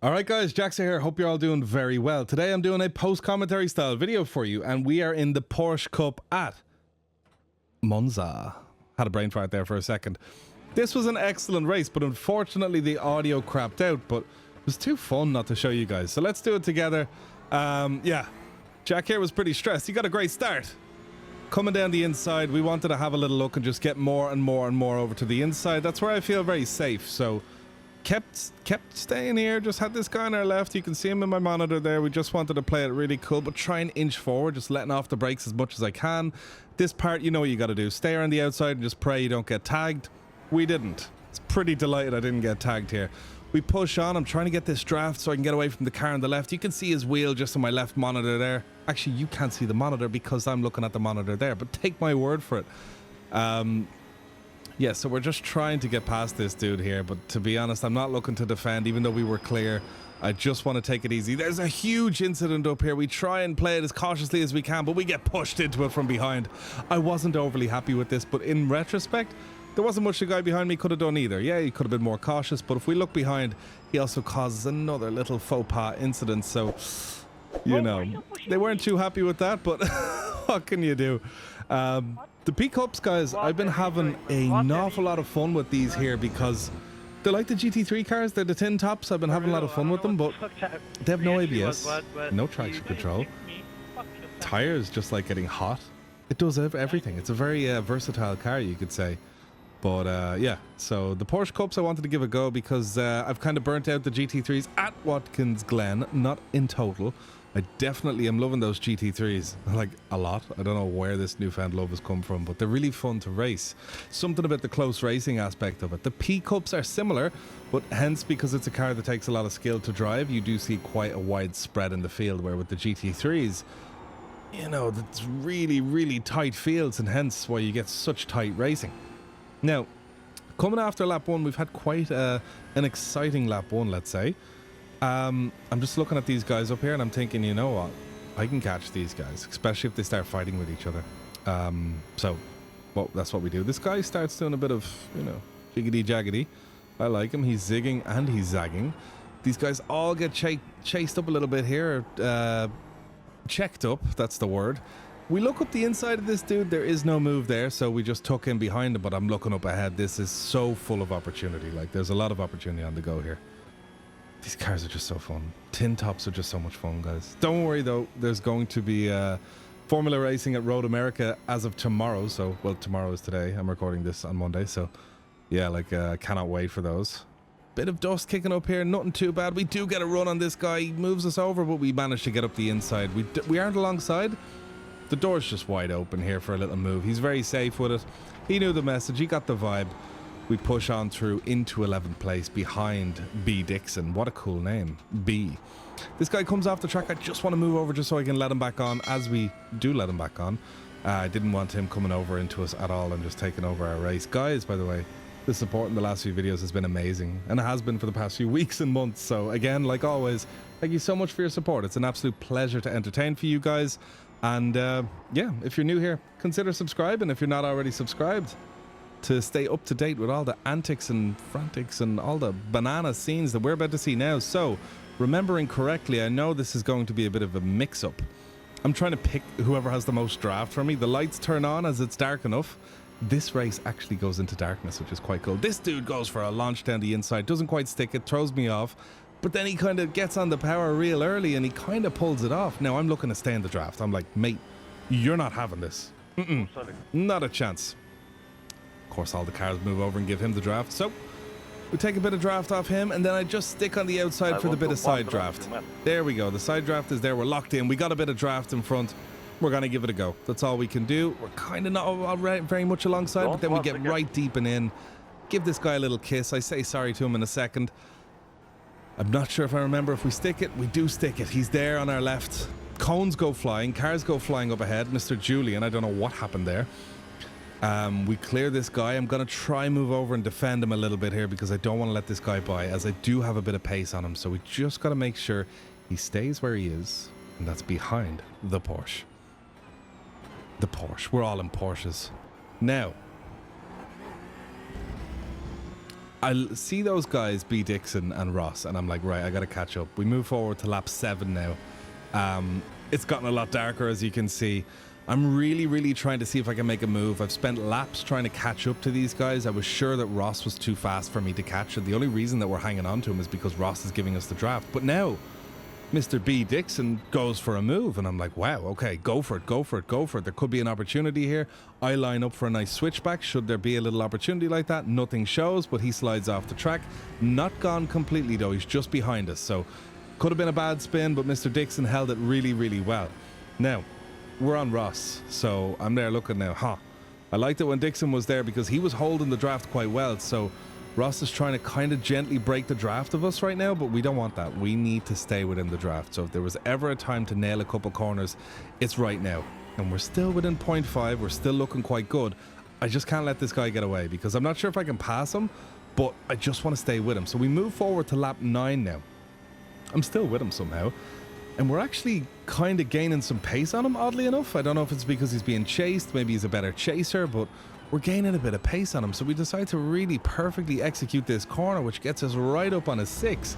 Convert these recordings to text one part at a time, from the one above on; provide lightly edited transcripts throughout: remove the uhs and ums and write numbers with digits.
Alright guys, Jackzer here. Hope you're all doing very well. Today I'm doing a post-commentary style video for you, and we are in the Porsche Cup at Monza. Had a brain fart there for a second. This was an excellent race, but unfortunately the audio crapped out, but it was too fun not to show you guys. So let's do it together. Yeah, Jack here was pretty stressed. He got a great start. Coming down the inside, we wanted to have a little look and just get more and more and more over to the inside. That's where I feel very safe, so kept staying here. Just had this guy on our left. You can see him in my monitor there. We just wanted to play it really cool, but try and inch forward, just letting off the brakes as much as I can. This part, you know what you got to do. Stay around the outside and just pray you don't get tagged. We didn't. It's pretty delighted I didn't get tagged here. We push on. I'm trying to get this draft so I can get away from the car on the left. You can see his wheel just on my left monitor there. Actually, you can't see the monitor because I'm looking at the monitor there, but take my word for it. Yeah, so we're just trying to get past this dude here, but to be honest, I'm not looking to defend, even though we were clear. I just want to take it easy. There's a huge incident up here. We try and play it as cautiously as we can, but we get pushed into it from behind. I wasn't overly happy with this, but in retrospect, there wasn't much the guy behind me could have done either. Yeah, he could have been more cautious, but if we look behind, he also causes another little faux pas incident, so, you know, they weren't too happy with that, but what can you do? The P-Cups, guys, I've been having an awful lot of fun with these here because they're like the GT3 cars. They're the tin tops. I've been having a lot of fun with them, but they have no ABS, no traction control. Tires just like getting hot. It does everything. It's a very versatile car, you could say. But yeah, so the Porsche Cups I wanted to give a go because I've kind of burnt out the GT3s at Watkins Glen, not in total. I definitely am loving those GT3s, like a lot. I don't know where this newfound love has come from, but they're really fun to race. Something about the close racing aspect of it. The P-Cups are similar, but hence because it's a car that takes a lot of skill to drive, you do see quite a wide spread in the field, where with the GT3s, you know, it's really, really tight fields, and hence why you get such tight racing. Now, coming after lap one, we've had quite an exciting lap one, let's say. I'm just looking at these guys up here and I'm thinking, you know what, I can catch these guys, especially if they start fighting with each other. So, well, that's what we do. This guy starts doing a bit of, you know, jiggity jaggedy. I like him. He's zigging and he's zagging. These guys all get chased up a little bit here, checked up, that's the word. We look up the inside of this dude. There is no move there, so we just tuck in behind him, but I'm looking up ahead. This is so full of opportunity. Like, there's a lot of opportunity on the go here. These cars are just so fun. Tin tops are just so much fun, guys. Don't worry, though. There's going to be Formula Racing at Road America as of tomorrow. So, well, tomorrow is today. I'm recording this on Monday. So, yeah, like, cannot wait for those. Bit of dust kicking up here. Nothing too bad. We do get a run on this guy. He moves us over, but we managed to get up the inside. We aren't alongside. The door's just wide open here for a little move. He's very safe with it. He knew the message. He got the vibe. We push on through into 11th place behind B. Dixon. What a cool name. B. This guy comes off the track. I just want to move over just so I can let him back on, as we do let him back on. I didn't want him coming over into us at all and just taking over our race. Guys, by the way, the support in the last few videos has been amazing, and it has been for the past few weeks and months. So again, like always, thank you so much for your support. It's an absolute pleasure to entertain for you guys. And yeah, if you're new here, consider subscribing if you're not already subscribed, to stay up to date with all the antics and frantics and all the banana scenes that we're about to see now. So, remembering correctly, I know this is going to be a bit of a mix-up. I'm trying to pick whoever has the most draft for me. The lights turn on as it's dark enough. This race actually goes into darkness, which is quite cool. This dude goes for a launch down the inside, doesn't quite stick it, throws me off, but then he kind of gets on the power real early and he kind of pulls it off. Now, I'm looking to stay in the draft. I'm like, mate, you're not having this. Not a chance. Of course, all the cars move over and give him the draft. So, we take a bit of draft off him, and then I just stick on the outside for the bit of side draft. There we go. The side draft is there. We're locked in. We got a bit of draft in front. We're going to give it a go. That's all we can do. We're kind of not very much alongside, but then we get right deep and in. Give this guy a little kiss. I say sorry to him in a second. I'm not sure if I remember if we stick it. We do stick it. He's there on our left. Cones go flying. Cars go flying up ahead. Mr. Julian, I don't know what happened there. We clear this guy. I'm going to try move over and defend him a little bit here because I don't want to let this guy by, as I do have a bit of pace on him. So we just got to make sure he stays where he is, and that's behind the Porsche. The Porsche. We're all in Porsches. Now, I see those guys, B. Dixon and Ross, and I'm like, right, I got to catch up. We move forward to lap 7 now. It's gotten a lot darker, as you can see. I'm really trying to see if I can make a move. I've spent laps trying to catch up to these guys. I was sure that Ross was too fast for me to catch, and the only reason that we're hanging on to him is because Ross is giving us the draft. But now Mr. B. Dixon goes for a move, and I'm like, wow, okay, go for it, go for it, go for it. There could be an opportunity here. I line up for a nice switchback. Should there be a little opportunity like that? Nothing shows, but he slides off the track. Not gone completely, though. He's just behind us, so could have been a bad spin, but Mr. Dixon held it really well. Now, we're on Ross, so I'm there looking now. I liked it when Dixon was there because he was holding the draft quite well, so Ross is trying to kind of gently break the draft of us right now, but we don't want that. We need to stay within the draft. So if there was ever a time to nail a couple corners, it's right now. And we're still within 0.5. We're still looking quite good. I just can't let this guy get away because I'm not sure if I can pass him, but I just want to stay with him. So we move forward to lap 9 now. I'm still with him somehow. And we're actually kind of gaining some pace on him, oddly enough. I don't know if it's because he's being chased. Maybe he's a better chaser, but we're gaining a bit of pace on him, so we decide to really perfectly execute this corner, which gets us right up on a 6.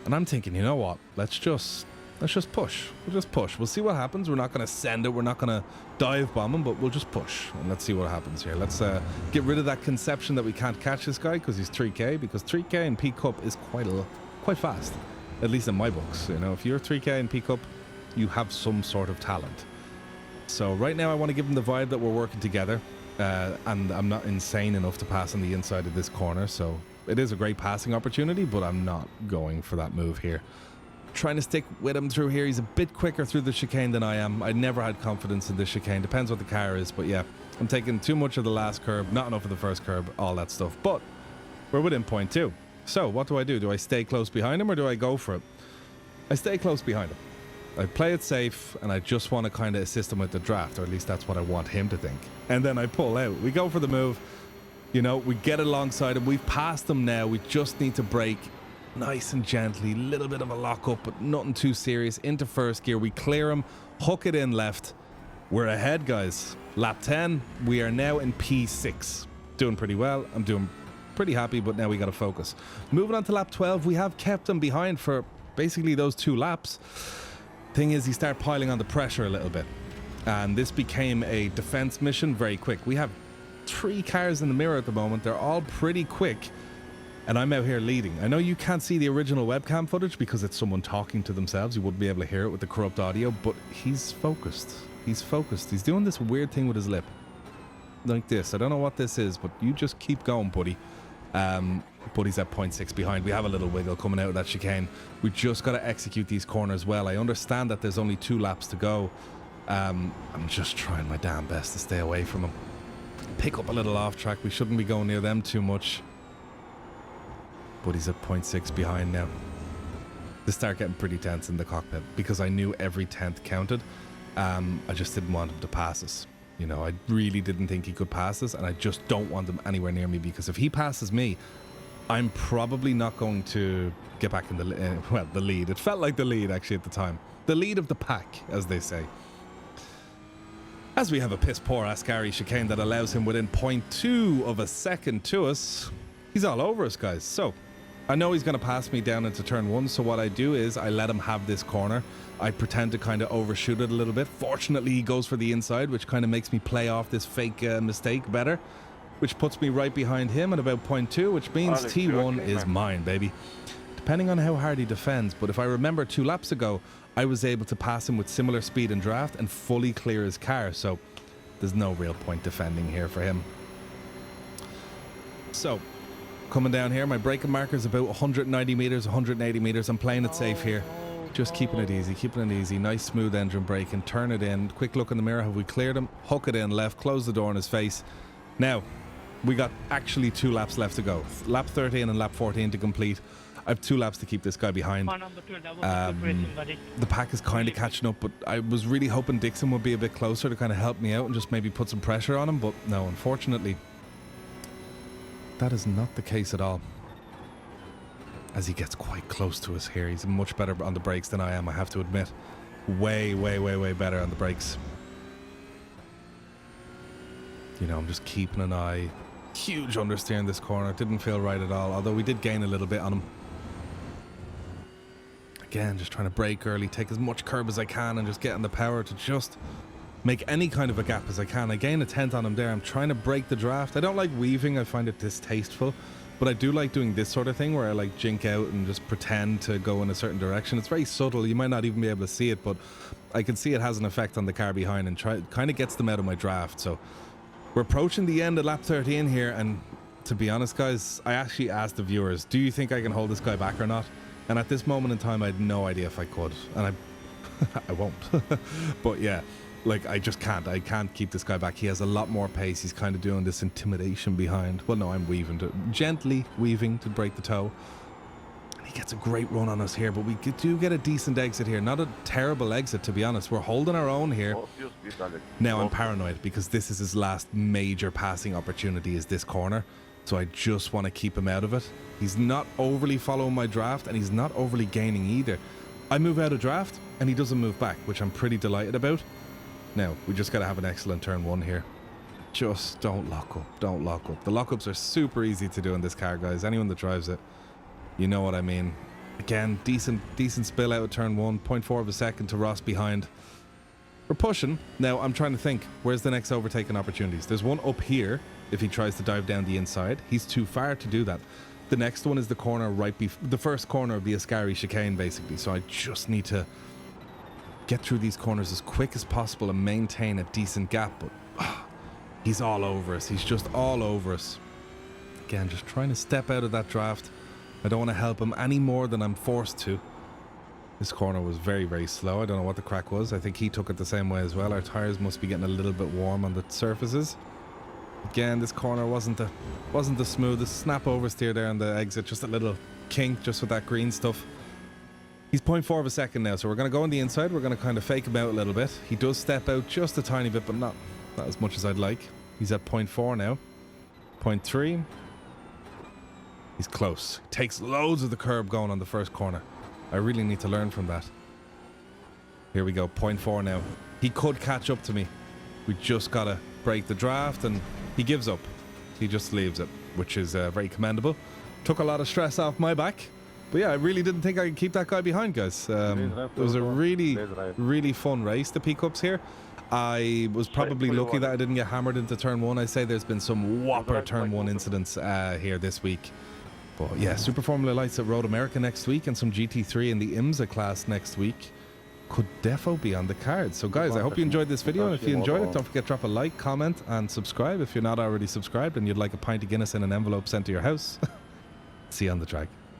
And I'm thinking, you know what? Let's just push. We'll just push. We'll see what happens. We're not going to send it. We're not going to dive bomb him, but we'll just push. And let's see what happens here. Let's get rid of that conception that we can't catch this guy because he's 3K, because 3K in P Cup is quite fast. At least in my books. You know, if you're 3K in P Cup, you have some sort of talent. So right now I want to give him the vibe that we're working together. And I'm not insane enough to pass on the inside of this corner, so it is a great passing opportunity, but I'm not going for that move here. Trying to stick with him through here. He's a bit quicker through the chicane than I am. I never had confidence in this chicane. Depends what the car is, but yeah, I'm taking too much of the last curb, not enough of the first curb, all that stuff. But we're within 0.2. So what do? Do I stay close behind him or do I go for it? I stay close behind him. I play it safe, and I just want to kind of assist him with the draft, or at least that's what I want him to think. And then I pull out. We go for the move. You know, we get alongside him. We've passed him now. We just need to brake nice and gently. Little bit of a lock up, but nothing too serious. Into first gear. We clear him. Hook it in left. We're ahead, guys. Lap 10. We are now in P6. Doing pretty well. I'm doing pretty happy, but now we got to focus. Moving on to lap 12. We have kept him behind for basically those 2 laps. Thing is, he started piling on the pressure a little bit, and this became a defense mission very quick. We have 3 cars in the mirror at the moment. They're all pretty quick, and I'm out here leading. I know you can't see the original webcam footage because it's someone talking to themselves. You wouldn't be able to hear it with the corrupt audio, but he's focused. He's focused. He's doing this weird thing with his lip like this. I don't know what this is, but you just keep going, buddy. Buddy's at 0.6 behind. We have a little wiggle coming out of that chicane. We just got to execute these corners well. I understand that there's only 2 laps to go. I'm just trying my damn best to stay away from him. Pick up a little off track. We shouldn't be going near them too much. Buddy's at 0.6 behind now. This started getting pretty tense in the cockpit because I knew every 10th counted. I just didn't want him to pass us. You know, I really didn't think he could pass us, and I just don't want him anywhere near me because if he passes me, I'm probably not going to get back in the lead. It felt like the lead actually at the time. The lead of the pack, as they say. As we have a piss poor Ascari chicane that allows him within 0.2 of a second to us, he's all over us, guys. So I know he's going to pass me down into turn 1, so what I do is I let him have this corner. I pretend to kind of overshoot it a little bit. Fortunately, he goes for the inside, which kind of makes me play off this fake mistake better, which puts me right behind him at about 0.2, which means T1 is mine, baby. Depending on how hard he defends, but if I remember 2 laps ago, I was able to pass him with similar speed and draft and fully clear his car, so there's no real point defending here for him. So, coming down here, my braking marker is about 190 meters, 180 meters. I'm playing it safe here. Just keeping it easy, keeping it easy. Nice smooth engine braking, turn it in. Quick look in the mirror, have we cleared him? Hook it in left, close the door in his face. Now, we got actually 2 laps left to go. Lap 13 and lap 14 to complete. I have 2 laps to keep this guy behind. The pack is kind of catching up, but I was really hoping Dixon would be a bit closer to kind of help me out and just maybe put some pressure on him, but no, unfortunately, that is not the case at all. As he gets quite close to us here, he's much better on the brakes than I am, I have to admit. Way better on the brakes. You know, I'm just keeping an eye Huge understeer in this corner. Didn't feel right at all, although we did gain a little bit on him. Again, just trying to brake early, take as much curb as I can, and just getting the power to just make any kind of a gap as I can. I gain a 10th on him there. I'm trying to break the draft. I don't like weaving. I find it distasteful. But I do like doing this sort of thing where I like jink out and just pretend to go in a certain direction. It's very subtle. You might not even be able to see it, but I can see it has an effect on the car behind and kind of gets them out of my draft. So we're approaching the end of lap 13 here. And to be honest, guys, I actually asked the viewers, do you think I can hold this guy back or not? And at this moment in time, I had no idea if I could. And I won't. But yeah. Like, I just can't. I can't keep this guy back. He has a lot more pace. He's kind of doing this intimidation behind. Well, no, I'm gently weaving to break the toe. And he gets a great run on us here, but we do get a decent exit here. Not a terrible exit, to be honest. We're holding our own here. Now I'm paranoid because this is his last major passing opportunity is this corner. So I just want to keep him out of it. He's not overly following my draft, and he's not overly gaining either. I move out of draft, and he doesn't move back, which I'm pretty delighted about. Now, we just got to have an excellent turn one here. Just don't lock up. Don't lock up. The lockups are super easy to do in this car, guys. Anyone that drives it, you know what I mean. Again, decent spill out of turn one. 0.4 of a second to Ross behind. We're pushing. Now, I'm trying to think, where's the next overtaking opportunities? There's one up here if he tries to dive down the inside. He's too far to do that. The next one is the corner right before the first corner of the Ascari chicane, basically. So I just need to get through these corners as quick as possible and maintain a decent gap, but he's all over us. He's just all over us. Again, just trying to step out of that draft. I don't want to help him any more than I'm forced to. This corner was very, very slow. I don't know what the crack was. I think he took it the same way as well. Our tires must be getting a little bit warm on the surfaces. Again, this corner wasn't the smoothest. Snap oversteer there on the exit. Just a little kink just with that green stuff. He's 0.4 of a second now, so we're going to go on the inside. We're going to kind of fake him out a little bit. He does step out just a tiny bit, but not as much as I'd like. He's at 0.4 now. 0.3. He's close. Takes loads of the curb going on the first corner. I really need to learn from that. Here we go, 0.4 now. He could catch up to me. We just got to break the draft, and he gives up. He just leaves it, which is very commendable. Took a lot of stress off my back. But yeah, I really didn't think I could keep that guy behind, guys. It was a really, really fun race, the P-Cups here. I was probably lucky that I didn't get hammered into turn one. I'd say there's been some whopper turn one incidents here this week. But yeah, Super Formula Lights at Road America next week and some GT3 in the IMSA class next week could defo be on the cards. So guys, I hope you enjoyed this video, and if you enjoyed it, don't forget to drop a like, comment and subscribe if you're not already subscribed and you'd like a pint of Guinness in an envelope sent to your house. See you on the track.